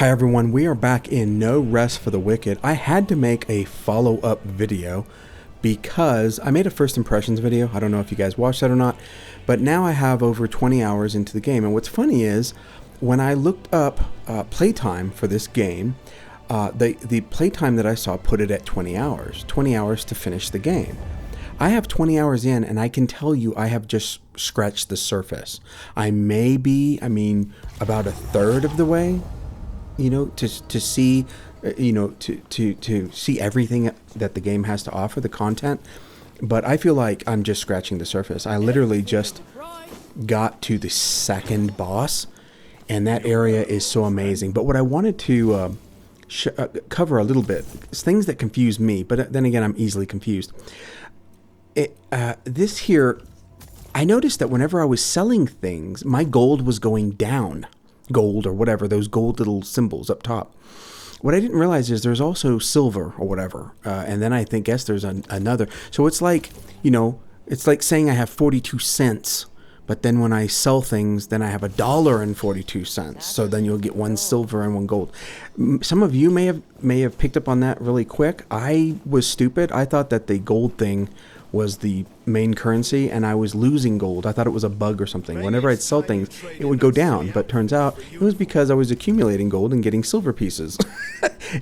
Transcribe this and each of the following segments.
Hi everyone, we are back in No Rest for the Wicked. I had to make a follow-up video because I made a first impressions video. I don't know if you guys watched that or not, but now I have over 20 hours into the game. And what's funny is when I looked up playtime for this game, the playtime that I saw put it at 20 hours to finish the game. I have 20 hours in, and I can tell you I have just scratched the surface. I may be, about a third of the way, to see, to see everything that the game has to offer, the content. But I feel like I'm just scratching the surface. I literally just got to the second boss, and that area is so amazing. But what I wanted to cover a little bit is things that confuse me, but then again, I'm easily confused. This here, I noticed that whenever I was selling things, my gold was going down. Gold or whatever, those gold little symbols up top. What I didn't realize is there's also silver or whatever. And then I guess there's another. So it's like, it's like saying I have 42 cents. But then when I sell things, then I have $1.42. So then you'll get one silver and one gold. Some of you may have picked up on that really quick. I was stupid. I thought that the gold thing was the main currency, and I was losing gold. I thought it was a bug or something. Whenever I'd sell things, it would go down. But turns out it was because I was accumulating gold and getting silver pieces,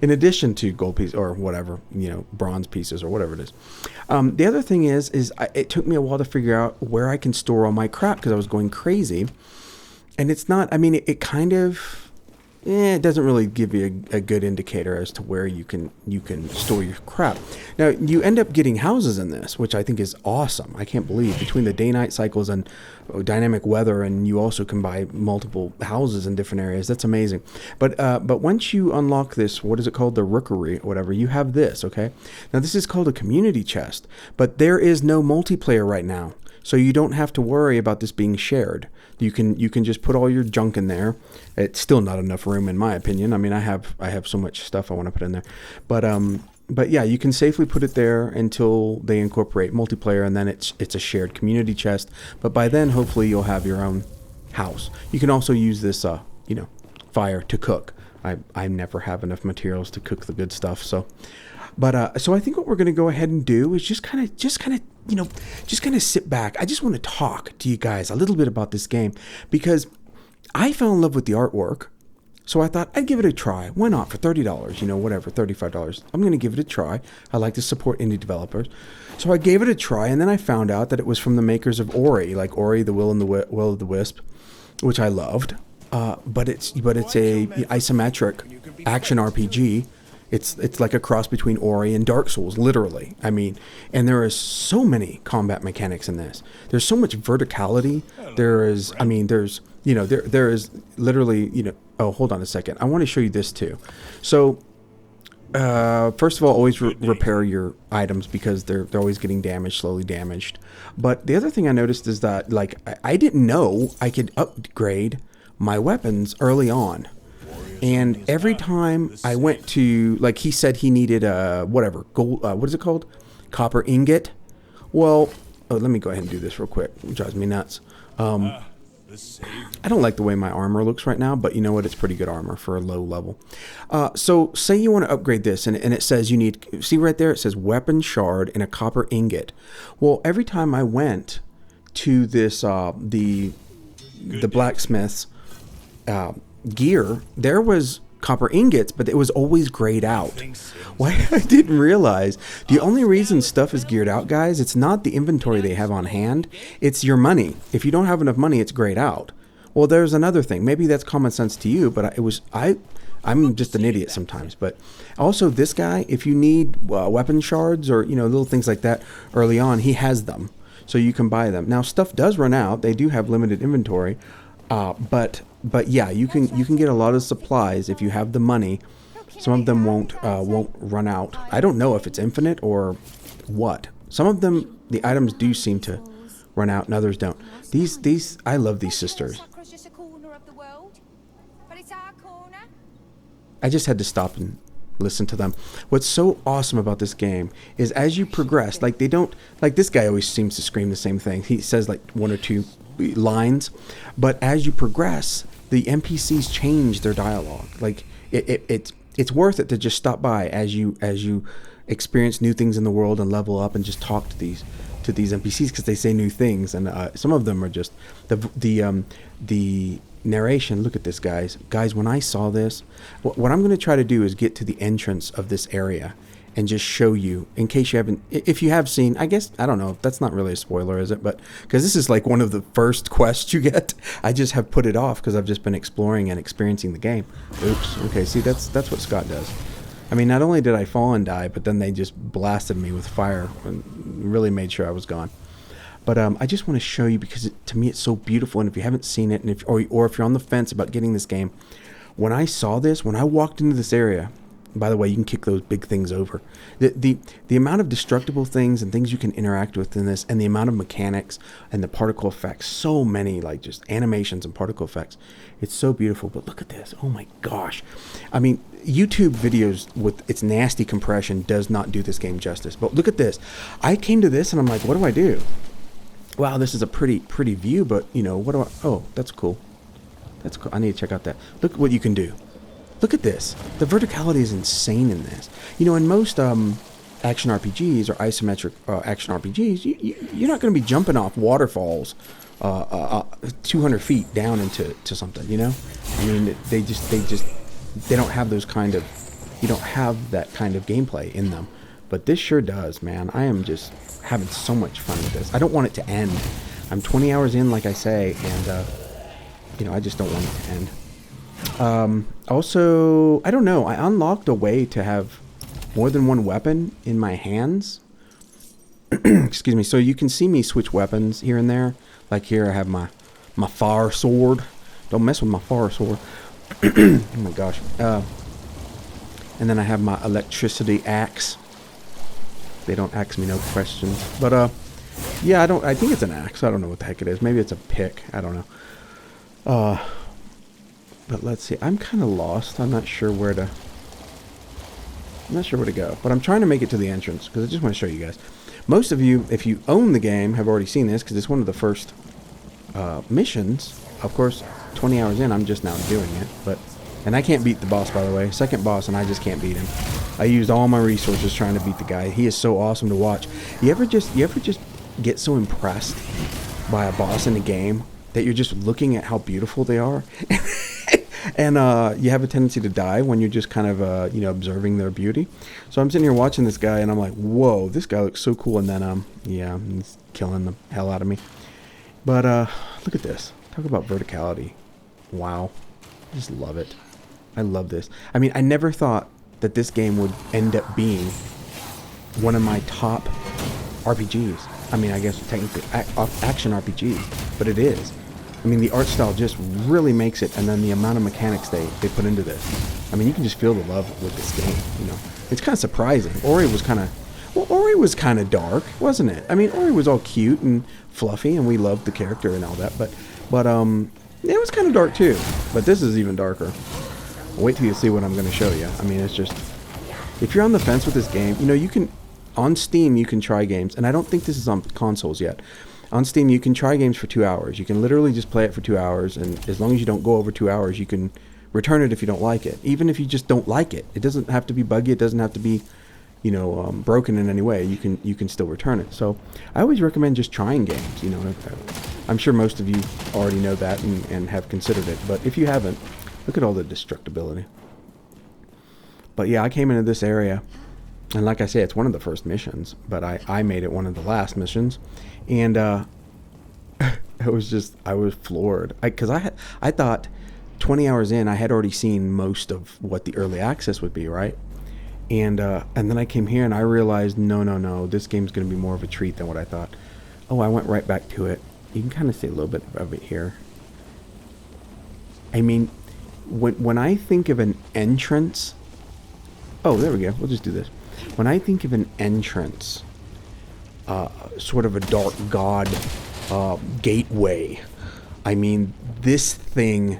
in addition to gold pieces or whatever, bronze pieces or whatever it is. The other thing is it took me a while to figure out where I can store all my crap because I was going crazy. And it's not, it kind of, it doesn't really give you a good indicator as to where you can store your crap. Now, you end up getting houses in this, which I think is awesome. I can't believe between the day-night cycles and dynamic weather, and you also can buy multiple houses in different areas. That's amazing. But once you unlock this, what is it called? The Rookery or whatever, you have this, okay? Now, this is called a community chest, but there is no multiplayer right now. So you don't have to worry about this being shared. You can just put all your junk in there. It's still not enough room in my opinion. I have so much stuff I want to put in there. But yeah, you can safely put it there until they incorporate multiplayer, and then it's a shared community chest. But by then, hopefully you'll have your own house. You can also use this fire to cook. I never have enough materials to cook the good stuff, so I think what we're going to go ahead and do is just kind of sit back. I just want to talk to you guys a little bit about this game because I fell in love with the artwork. So I thought I'd give it a try. Why not? For $30, whatever, $35. I'm going to give it a try. I like to support indie developers. So I gave it a try, and then I found out that it was from the makers of Ori, like Ori, the Will of the Wisp, which I loved. But it's a isometric action RPG. It's like a cross between Ori and Dark Souls, literally. And there is so many combat mechanics in this. There's so much verticality. There is literally, oh, hold on a second. I want to show you this too. So, first of all, always repair your items because they're always getting damaged, slowly damaged. But the other thing I noticed is that, I didn't know I could upgrade my weapons early on. And every time I went to, he said he needed gold, what is it called? Copper ingot. Well, let me go ahead and do this real quick. It drives me nuts. I don't like the way my armor looks right now, but you know what? It's pretty good armor for a low level. So say you want to upgrade this, and it says you need, see right there, it says weapon shard and a copper ingot. Well, every time I went to this, the blacksmith's, gear, there was copper ingots, but it was always grayed out. Why I didn't realize, the only reason stuff is geared out, guys, it's not the inventory they have on hand, it's your money. If you don't have enough money, it's grayed out. Well, there's another thing. Maybe that's common sense to you, but I'm just an idiot sometimes. But also this guy, if you need weapon shards or little things like that early on, he has them, so you can buy them. Now stuff does run out. They do have limited inventory, but yeah, you can get a lot of supplies if you have the money. Some of them won't run out. I don't know if it's infinite or what. Some of them, the items do seem to run out, and others don't. These I love these sisters. I just had to stop and listen to them. What's so awesome about this game is as you progress, they don't, this guy always seems to scream the same thing. He says one or two lines, but as you progress, the NPCs change their dialogue. Like it's worth it to just stop by as you experience new things in the world and level up and just talk to these NPCs because they say new things, and some of them are just the narration. Look at this, guys. When I saw this, what I'm going to try to do is get to the entrance of this area and just show you, in case you haven't, if you have seen, I guess, I don't know, that's not really a spoiler, is it? But because this is like one of the first quests you get, I just have put it off because I've just been exploring and experiencing the game. Oops. Okay, see, that's what Scott does. I mean, not only did I fall and die, but then they just blasted me with fire and really made sure I was gone. But I just want to show you because to me it's so beautiful, and if you haven't seen it, and or if you're on the fence about getting this game, when I saw this, when I walked into this area, by the way, you can kick those big things over. The amount of destructible things and things you can interact with in this, and the amount of mechanics and the particle effects, so many, like just animations and particle effects. It's so beautiful. But look at this. Oh my gosh. I mean, YouTube videos with its nasty compression does not do this game justice. But look at this. I came to this and I'm like, what do I do? Wow, this is a pretty view, but you know, what do I, oh, that's cool. That's cool. I need to check out that. Look what you can do. Look at this. The verticality is insane in this. You know, in most action RPGs or isometric action RPGs, you're not going to be jumping off waterfalls 200 feet down into something, you know? I mean, they don't have those kind of, you don't have that kind of gameplay in them. But this sure does, man. I am just having so much fun with this. I don't want it to end. I'm 20 hours in, like I say, and, you know, I just don't want it to end. Also, I don't know, I unlocked a way to have more than one weapon in my hands. Excuse me. So you can see me switch weapons here and there. Like here I have my fire sword. Don't mess with my fire sword. Oh my gosh. And then I have my electricity axe. They don't ask me no questions. But yeah, I think it's an axe. I don't know what the heck it is. Maybe it's a pick. I don't know. But let's see. I'm kind of lost. I'm not sure where to go. But I'm trying to make it to the entrance because I just want to show you guys. Most of you, if you own the game, have already seen this because it's one of the first missions. Of course, 20 hours in, I'm just now doing it. And I can't beat the boss, by the way. Second boss, and I just can't beat him. I used all my resources trying to beat the guy. He is so awesome to watch. You ever just get so impressed by a boss in a game that you're just looking at how beautiful they are? And you have a tendency to die when you're just kind of, you know, observing their beauty. So I'm sitting here watching this guy, and I'm like, whoa, this guy looks so cool. And then, yeah, he's killing the hell out of me. But look at this. Talk about verticality. Wow. I just love it. I love this. I mean, I never thought that this game would end up being one of my top RPGs. I mean, I guess technically action RPGs, but it is. I mean, the art style just really makes it, and then the amount of mechanics they put into this. I mean, you can just feel the love with this game, you know. It's kind of surprising. Ori was kind of dark, wasn't it? I mean, Ori was all cute and fluffy, and we loved the character and all that, but it was kind of dark too. But this is even darker. Wait till you see what I'm going to show you. I mean, it's just, if you're on the fence with this game, you know, you can, on Steam, you can try games, and I don't think this is on consoles yet. On Steam, you can try games for 2 hours. You can literally just play it for 2 hours, and as long as you don't go over 2 hours, you can return it if you don't like it. Even if you just don't like it. It doesn't have to be buggy. It doesn't have to be, you know, broken in any way. You can still return it. So I always recommend just trying games. You know, I'm sure most of you already know that and have considered it. But if you haven't, look at all the destructibility. But yeah, I came into this area, and like I say, it's one of the first missions, but I made it one of the last missions. And I was floored. Because I thought 20 hours in, I had already seen most of what the early access would be, right? And then I came here and I realized, no, this game's going to be more of a treat than what I thought. Oh, I went right back to it. You can kind of see a little bit of it here. I mean, when I think of an entrance... Oh, there we go. We'll just do this. When I think of an entrance... sort of a dark god gateway. I mean, this thing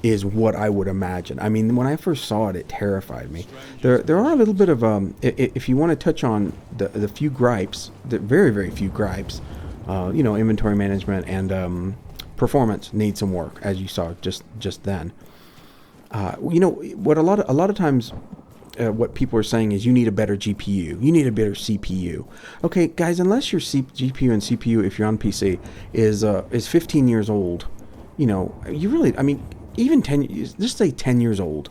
is what I would imagine. I mean, when I first saw it, it terrified me. There are a little bit of if you want to touch on the few gripes, the very, very few gripes Inventory management and performance needs some work, as you saw just then. What a lot of times, what people are saying is you need a better GPU, you need a better CPU. Okay, guys, unless your GPU and CPU, if you're on PC, is 15 years old, you really, I mean, even 10, just say 10 years old,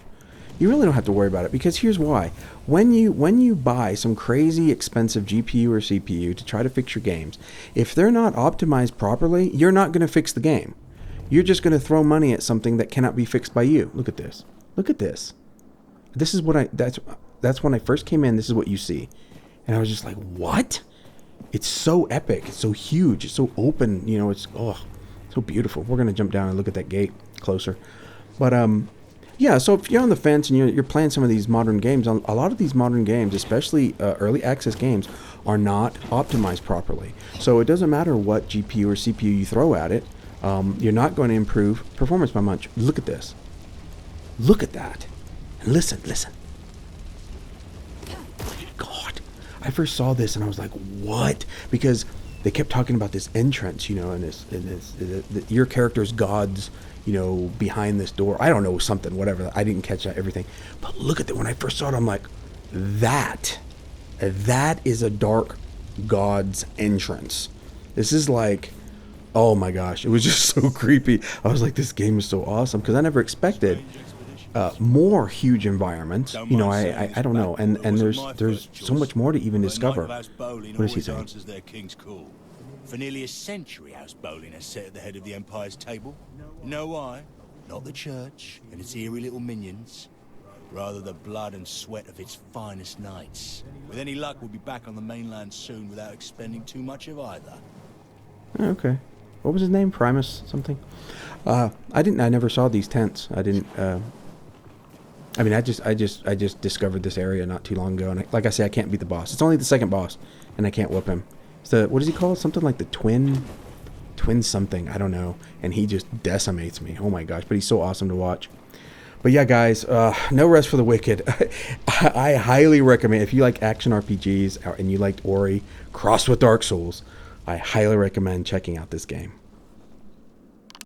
you really don't have to worry about it, because here's why. When you buy some crazy expensive GPU or CPU to try to fix your games, if they're not optimized properly, you're not going to fix the game. You're just going to throw money at something that cannot be fixed by you. Look at this. Look at this. This is what that's when I first came in. This is what you see. And I was just like, what? It's so epic. It's so huge. It's so open. It's so beautiful. We're going to jump down and look at that gate closer. But yeah, so if you're on the fence and you're playing some of these modern games, a lot of these modern games, especially early access games, are not optimized properly. So it doesn't matter what GPU or CPU you throw at it. You're not going to improve performance by much. Look at this. Look at that. And listen. God. I first saw this and I was like, what? Because they kept talking about this entrance, and your character's gods, behind this door. I don't know, something, whatever. I didn't catch everything. But look at that. When I first saw it, I'm like, that is a dark god's entrance. This is like, oh my gosh, it was just so creepy. I was like, this game is so awesome, because I never expected more huge environments. I don't know, and there's so much more to even discover. What is he saying? For nearly a century, House Bolin has sat at the head of the Empire's table. No why, not the church and its eerie little minions. Rather the blood and sweat of its finest knights. With any luck, we'll be back on the mainland soon without expending too much of either. Okay. What was his name? Primus something? I never saw these tents. I didn't, I just discovered this area not too long ago, and like I say, I can't beat the boss. It's only the second boss, and I can't whoop him. So what is he called? Something like the twin something, I don't know. And he just decimates me. Oh my gosh, but he's so awesome to watch. But yeah, guys, no rest for the wicked. I highly recommend, if you like action RPGs and you liked Ori crossed with Dark Souls, I highly recommend checking out this game.